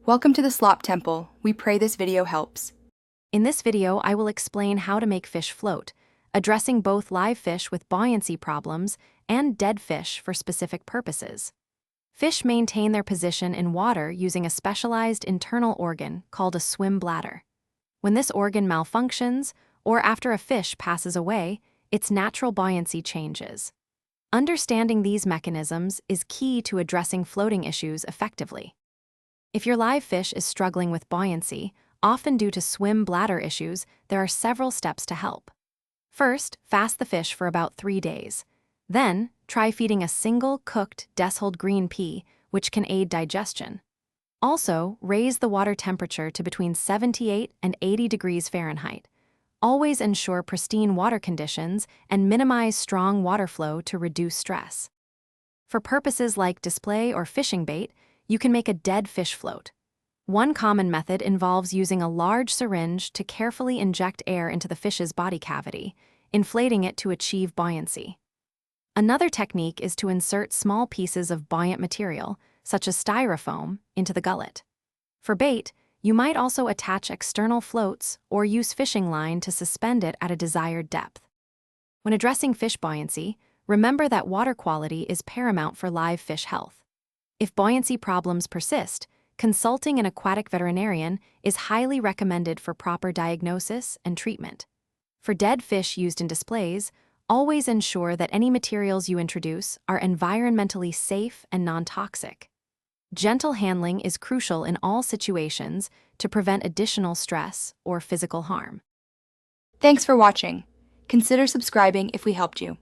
Welcome to the Slop Temple. We pray this video helps. In this video, I will explain how to make fish float, addressing both live fish with buoyancy problems and dead fish for specific purposes. Fish maintain their position in water using a specialized internal organ called a swim bladder. When this organ malfunctions, or after a fish passes away, its natural buoyancy changes. Understanding these mechanisms is key to addressing floating issues effectively. If your live fish is struggling with buoyancy, often due to swim bladder issues, there are several steps to help. First, fast the fish for about 3 days. Then, try feeding a single cooked Deshold green pea, which can aid digestion. Also, raise the water temperature to between 78 and 80 degrees Fahrenheit. Always ensure pristine water conditions and minimize strong water flow to reduce stress. For purposes like display or fishing bait, you can make a dead fish float. One common method involves using a large syringe to carefully inject air into the fish's body cavity, inflating it to achieve buoyancy. Another technique is to insert small pieces of buoyant material, such as styrofoam, into the gullet. For bait, you might also attach external floats or use fishing line to suspend it at a desired depth. When addressing fish buoyancy, remember that water quality is paramount for live fish health. If buoyancy problems persist, consulting an aquatic veterinarian is highly recommended for proper diagnosis and treatment. For dead fish used in displays, always ensure that any materials you introduce are environmentally safe and non-toxic. Gentle handling is crucial in all situations to prevent additional stress or physical harm. Thanks for watching. Consider subscribing if we helped you.